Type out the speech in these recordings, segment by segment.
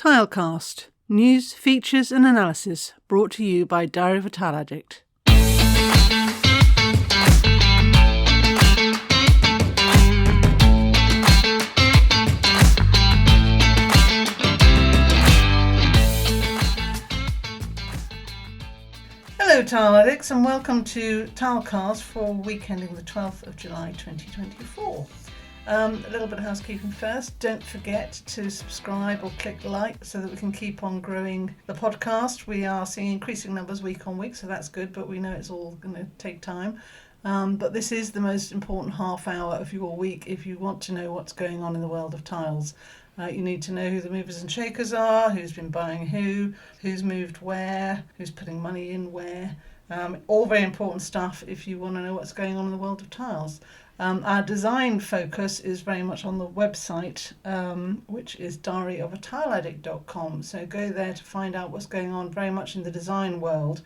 Tilecast. News, features and analysis brought to you by Diary of a Tile Addict. Hello Tile Addicts and welcome to Tilecast for week ending the 12th of July 2024. A little bit of housekeeping first. Don't forget to subscribe or click like so that we can keep on growing the podcast. We are seeing increasing numbers week on week, so that's good, but we know it's all going to take time. But this is the most important half hour of your week if you want to know what's going on in the world of tiles. You need to know who the movers and shakers are, who's been buying who's moved where, who's putting money in where. All very important stuff if you want to know what's going on in the world of tiles. Our design focus is very much on the website, which is diaryofatile.com. So go there to find out what's going on very much in the design world.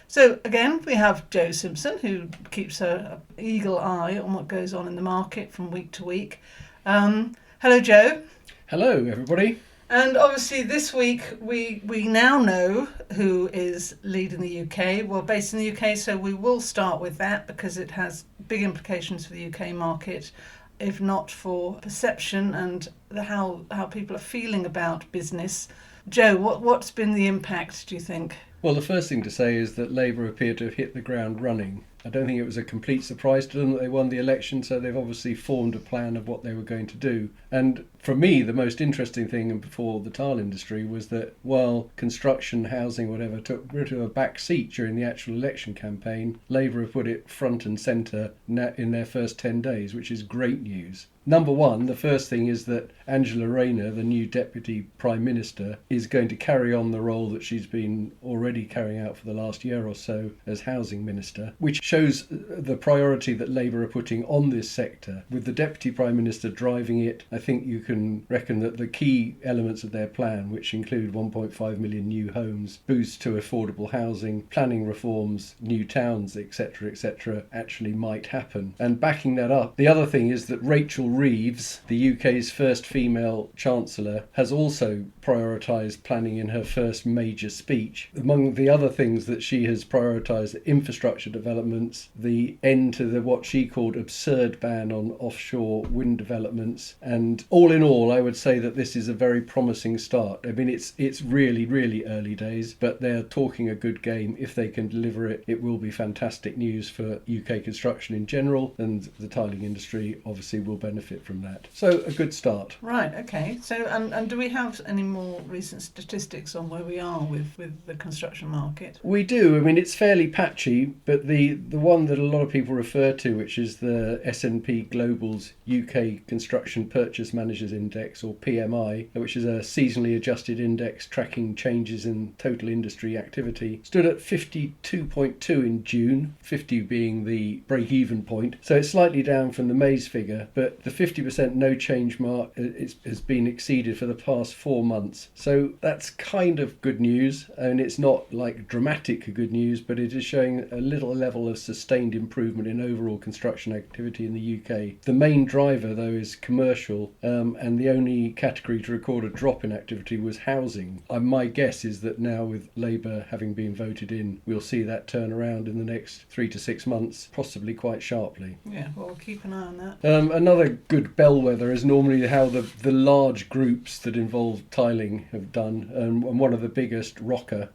So again, we have Joe Simpson, who keeps an eagle eye on what goes on in the market from week to week. Hello, Joe. Hello, everybody. And obviously this week we now know who is leading the UK. We're based in the UK, so we will start with that because it has big implications for the UK market, if not for perception and how people are feeling about business. Joe, what's been the impact, do you think? Well, the first thing to say is that Labour appear to have hit the ground running. I don't think it was a complete surprise to them that they won the election, so they've obviously formed a plan of what they were going to do. And for me, the most interesting thing for the tile industry was that while construction, housing, whatever, took rid of a back seat during the actual election campaign, Labour have put it front and centre in their first 10 days, which is great news. Number one, the first thing is that Angela Rayner, the new Deputy Prime Minister, is going to carry on the role that she's been already carrying out for the last year or so as Housing Minister, which shows the priority that Labour are putting on this sector. With the Deputy Prime Minister driving it, I think you can reckon that the key elements of their plan, which include 1.5 million new homes, boosts to affordable housing, planning reforms, new towns, etc., actually might happen. And backing that up, the other thing is that Rachel Reeves, the UK's first female Chancellor, has also prioritised planning in her first major speech. Among the other things that she has prioritised, infrastructure developments, the end to what she called absurd ban on offshore wind developments, and all in all, I would say that this is a very promising start. I mean, it's really, really early days, but they're talking a good game. If they can deliver it, it will be fantastic news for UK construction in general, and the tiling industry obviously will benefit from that. So a good start. Right, okay. So and do we have any more recent statistics on where we are with the construction market? We do. I mean, it's fairly patchy, but the one that a lot of people refer to, which is the S&P Global's UK Construction Purchase Managers Index, or PMI, which is a seasonally adjusted index tracking changes in total industry activity, stood at 52.2 in June, 50 being the break-even point. So it's slightly down from the May's figure, but the 50% no change mark has been exceeded for the past 4 months. So that's kind of good news, and it's not like dramatic good news, but it is showing a little level of sustained improvement in overall construction activity in the UK. The main driver, though, is commercial, and the only category to record a drop in activity was housing. My guess is that now, with Labour having been voted in, we'll see that turn around in the next 3 to 6 months, possibly quite sharply. Yeah, well, we'll keep an eye on that. Another good bellwether is normally how the large groups that involve tiling have done, and one of the biggest, Roca,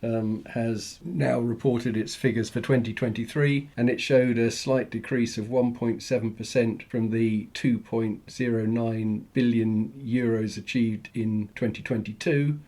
has now reported its figures for 2023, and it showed a slight decrease of 1.7% from the 2.09 billion euros achieved in 2022,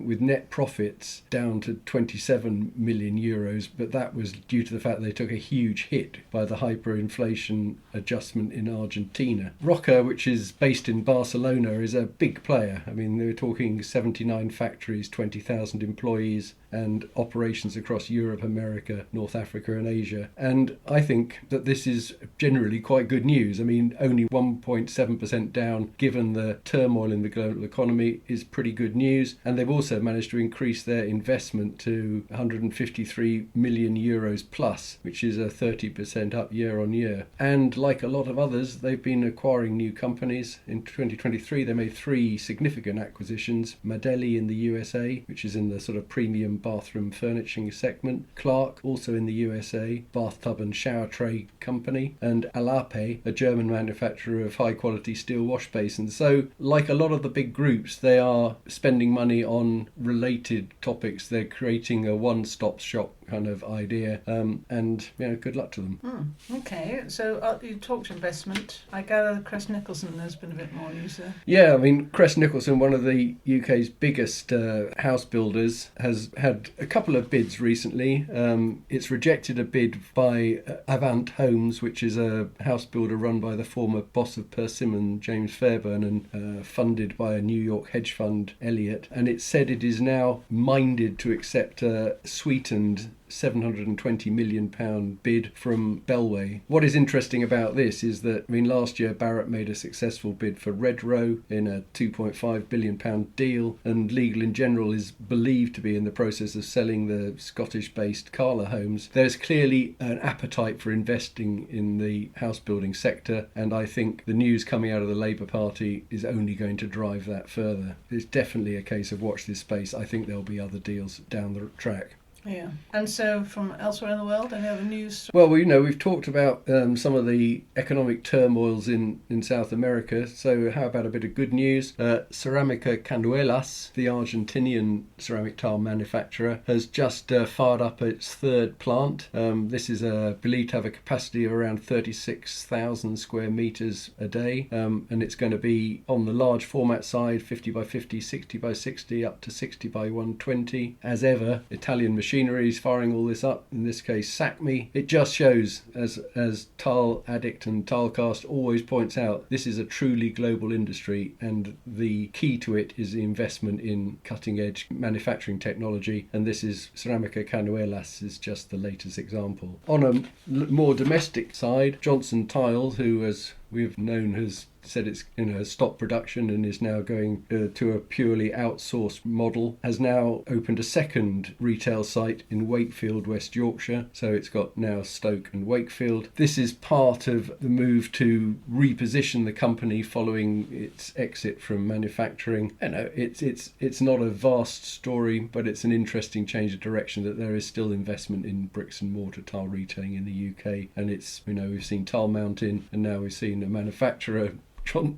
with net profits down to 27 million euros, but that was due to the fact they took a huge hit by the hyperinflation adjustment in Argentina. Roca, which is based in Barcelona, is a big player. I mean, they're talking 79 factories, 20,000 employees, and operations across Europe, America, North Africa and Asia. And I think that this is generally quite good news. I mean, only 1.7% down, given the turmoil in the global economy, is pretty good news. And they've also managed to increase their investment to 153 million euros plus, which is a 30% up year on year. And like a lot of others, they've been acquiring new companies. In 2023, recently. They made 3 significant acquisitions: Madeli in the USA, which is in the sort of premium bathroom furnishing segment; Clark, also in the USA, bathtub and shower tray company; and Alape, a German manufacturer of high quality steel wash basins. So like a lot of the big groups, they are spending money on related topics. They're creating a one-stop shop kind of idea, and good luck to them. Okay, so you talked investment. I gather Crest Nicholson, there's been a bit more news there. Yeah, I mean, Crest Nicholson, one of the UK's biggest house builders, has had a couple of bids recently. It's rejected a bid by Avant Homes, which is a house builder run by the former boss of Persimmon, James Fairbairn, and funded by a New York hedge fund, Elliott. And it said it is now minded to accept a sweetened £720 million bid from Bellway. What is interesting about this is that, last year Barratt made a successful bid for Redrow in a £2.5 billion deal, and Legal & General is believed to be in the process of selling the Scottish-based Cala Homes. There's clearly an appetite for investing in the house building sector, and I think the news coming out of the Labour Party is only going to drive that further. It's definitely a case of watch this space. I think there'll be other deals down the track. Yeah. And so from elsewhere in the world, any other news? Well, we've talked about some of the economic turmoils in South America. So how about a bit of good news? Ceramica Canuelas, the Argentinian ceramic tile manufacturer, has just fired up its 3rd plant. This is believed to have a capacity of around 36,000 square metres a day. And it's going to be on the large format side, 50 by 50, 60 by 60, up to 60 by 120. As ever, Italian machinery is firing all this up, in this case SACMI. It just shows, as Tile Addict and Tilecast always points out, this is a truly global industry, and the key to it is the investment in cutting edge manufacturing technology, and this is Ceramica Canuelas is just the latest example. On a more domestic side, Johnson Tiles, who as we've known has said it's stopped production and is now going to a purely outsourced model, has now opened a second retail site in Wakefield, West Yorkshire. So it's got now Stoke and Wakefield. This is part of the move to reposition the company following its exit from manufacturing. It's not a vast story, but it's an interesting change of direction that there is still investment in bricks and mortar tile retailing in the UK. And it's, we've seen Tile Mountain, and now we've seen a manufacturer,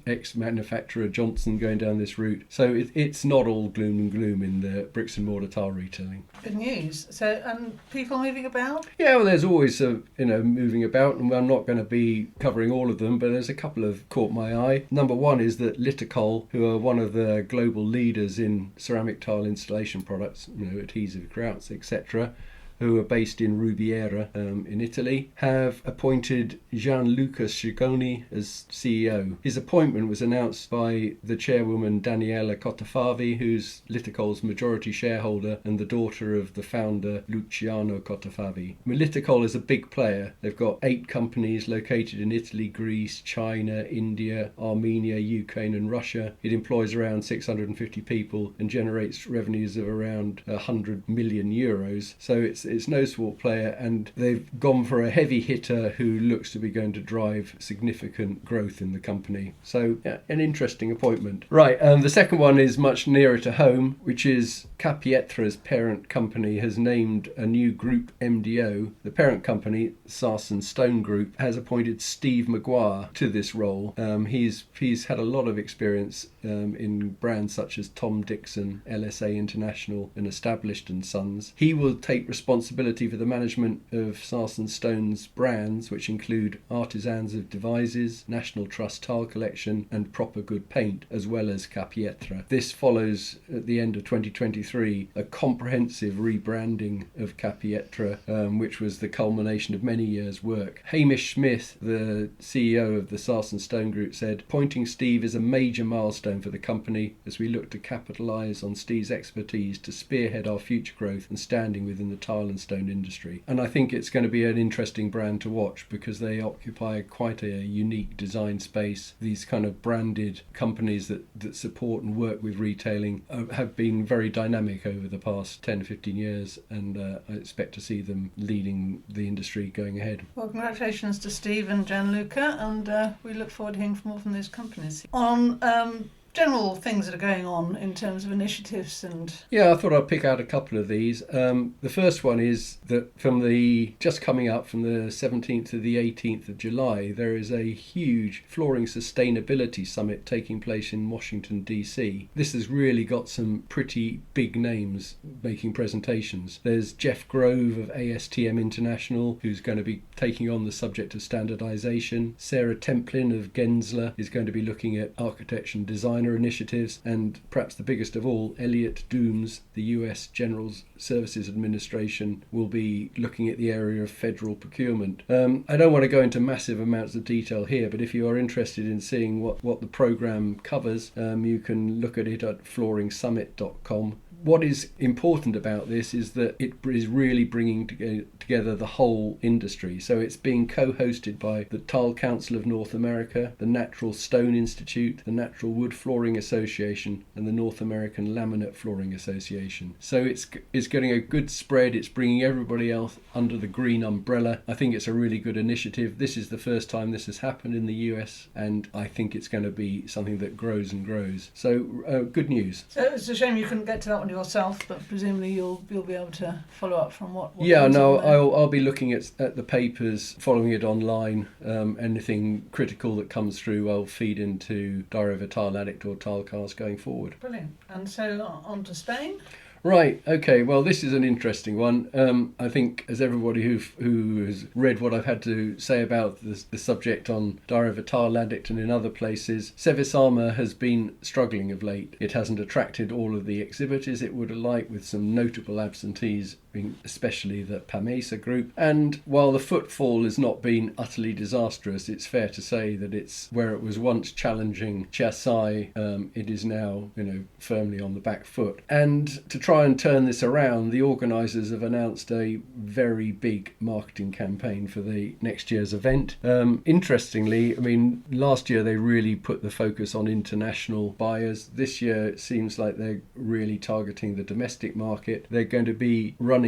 ex-manufacturer Johnson, going down this route. So it's not all gloom and gloom in the bricks and mortar tile retailing. Good news. So, and people moving about? Yeah, well, there's always moving about, and I'm not going to be covering all of them, but there's a couple of caught my eye. Number one is that Liticol, who are one of the global leaders in ceramic tile installation products, adhesive grouts, etc., who are based in Rubiera in Italy, have appointed Gianluca Schigoni as CEO. His appointment was announced by the chairwoman Daniela Cottafavi, who's Liticol's majority shareholder and the daughter of the founder Luciano Cottafavi. Liticol is a big player. They've got 8 companies located in Italy, Greece, China, India, Armenia, Ukraine and Russia. It employs around 650 people and generates revenues of around 100 million euros. So it's no small player, and they've gone for a heavy hitter who looks to be going to drive significant growth in the company. So yeah, an interesting appointment. Right, the second one is much nearer to home, which is Capietra's parent company has named a new group MDO. The parent company, Sarsen Stone Group, has appointed Steve Maguire to this role. He's had a lot of experience in brands such as Tom Dixon, LSA International and Established & Sons. He will take responsibility for the management of Sarsen Stone's brands, which include Artisans of Devices, National Trust Tile Collection and Proper Good Paint, as well as Capietra. This follows, at the end of 2023, a comprehensive rebranding of Capietra, which was the culmination of many years' work. Hamish Smith, the CEO of the Sarsen Stone Group, said, "Appointing Steve is a major milestone for the company as we look to capitalise on Steve's expertise to spearhead our future growth and standing within the tile and stone industry." And I think it's going to be an interesting brand to watch because they occupy quite a unique design space. These kind of branded companies that support and work with retailing have been very dynamic over the past 10-15 years, and I expect to see them leading the industry going ahead. Well, congratulations to Steve and Gianluca, and we look forward to hearing from more from those companies. On general things that are going on in terms of initiatives and... Yeah, I thought I'd pick out a couple of these. The first one is that just coming up from the 17th to the 18th of July, there is a huge flooring sustainability summit taking place in Washington, DC. This has really got some pretty big names making presentations. There's Jeff Grove of ASTM International, who's going to be taking on the subject of standardisation. Sarah Templin of Gensler is going to be looking at architecture and designer initiatives. And perhaps the biggest of all, Elliot Dooms, the US General Services Administration, will be looking at the area of federal procurement. I don't want to go into massive amounts of detail here, but if you are interested in seeing what the programme covers, you can look at it at flooringssummit.com. What is important about this is that it is really bringing together the whole industry. So it's being co-hosted by the Tile Council of North America, the Natural Stone Institute, the Natural Wood Flooring Association, and the North American Laminate Flooring Association. So it's getting a good spread. It's bringing everybody else under the green umbrella. I think it's a really good initiative. This is the first time this has happened in the US, and I think it's going to be something that grows and grows. So good news. So it's a shame you couldn't get to that one yourself, but presumably you'll be able to follow up from what yeah, no, I'll be looking at the papers, following it online. Anything critical that comes through, I'll feed into Diary of a Tile Addict or Tilecast going forward. Brilliant. And so on to Spain. Right, okay, well this is an interesting one. I think as everybody who has read what I've had to say about the subject on Diary of a Tile Addict and in other places, Sevisama has been struggling of late. It hasn't attracted all of the exhibitors it would have liked, with some notable absentees, especially the Pamesa group. And while the footfall has not been utterly disastrous, it's fair to say that it's where it was once challenging Chiasai, it is now, firmly on the back foot. And to try and turn this around, the organisers have announced a very big marketing campaign for the next year's event. Interestingly, last year they really put the focus on international buyers. This year it seems like they're really targeting the domestic market. They're going to be running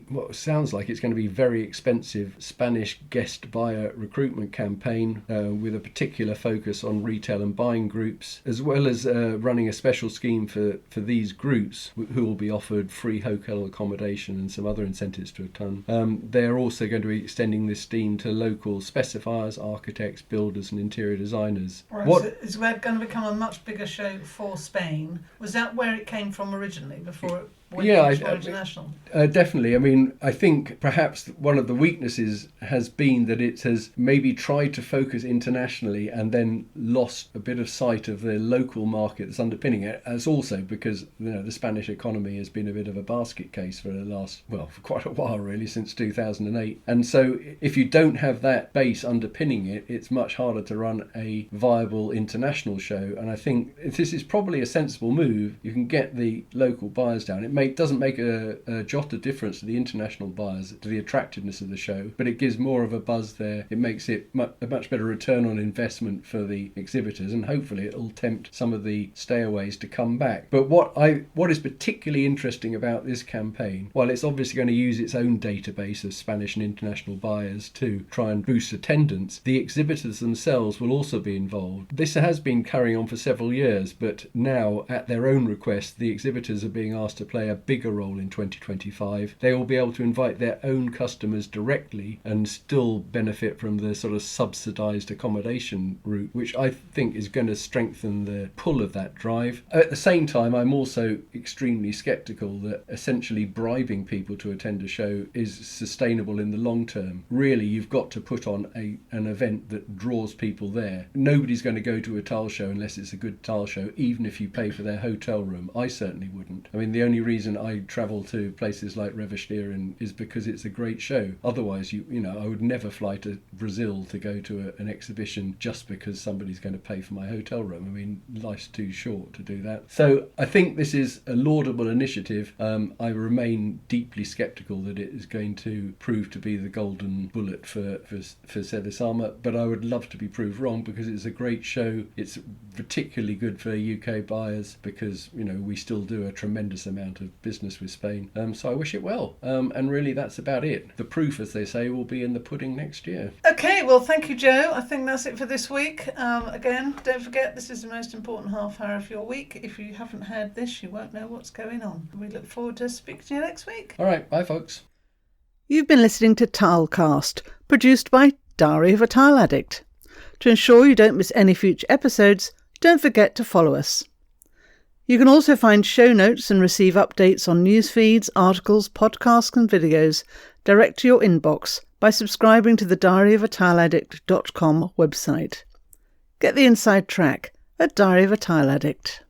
what sounds like it's going to be very expensive Spanish guest buyer recruitment campaign with a particular focus on retail and buying groups, as well as running a special scheme for these groups who will be offered free hotel accommodation and some other incentives to attend. They're also going to be extending this scheme to local specifiers, architects, builders and interior designers. Right, so it's going to become a much bigger show for Spain. Was that where it came from originally, before it went international? Definitely. I think perhaps one of the weaknesses has been that it has maybe tried to focus internationally and then lost a bit of sight of the local market that's underpinning it. As also because the Spanish economy has been a bit of a basket case for for quite a while really, since 2008. And so if you don't have that base underpinning it, it's much harder to run a viable international show. And I think this is probably a sensible move. You can get the local buyers down. It doesn't make a jot of difference to the international buyers, to the attractiveness of the show, but it gives more of a buzz there. It makes it a much better return on investment for the exhibitors, and hopefully it'll tempt some of the stayaways to come back. But what is particularly interesting about this campaign, while it's obviously going to use its own database of Spanish and international buyers to try and boost attendance, the exhibitors themselves will also be involved. This has been carrying on for several years, but now at their own request the exhibitors are being asked to play a bigger role in 2025. They will be able to invite their own customers directly and still benefit from the sort of subsidised accommodation route, which I think is going to strengthen the pull of that drive. At the same time, I'm also extremely sceptical that essentially bribing people to attend a show is sustainable in the long term. Really, you've got to put on an event that draws people there. Nobody's going to go to a tile show unless it's a good tile show, even if you pay for their hotel room. I certainly wouldn't. The only reason I travel to places like Revestir is because it's a great show. Otherwise, I would never fly to Brazil to go to an exhibition just because somebody's going to pay for my hotel room. Life's too short to do that. So I think this is a laudable initiative. I remain deeply sceptical that it is going to prove to be the golden bullet for Sevisama, but I would love to be proved wrong, because it's a great show. It's particularly good for UK buyers because we still do a tremendous amount of of business with Spain. So I wish it well. And really, that's about it. The proof, as they say, will be in the pudding next year. Okay, well, thank you, Joe. I think that's it for this week. Again, don't forget, this is the most important half hour of your week. If you haven't heard this, you won't know what's going on. We look forward to speaking to you next week. All right, bye, folks. You've been listening to Tilecast, produced by Diary of a Tile Addict. To ensure you don't miss any future episodes, don't forget to follow us. You can also find show notes and receive updates on news feeds, articles, podcasts and videos direct to your inbox by subscribing to the diaryofatile.com website. Get the inside track at Diary of a Tile Addict.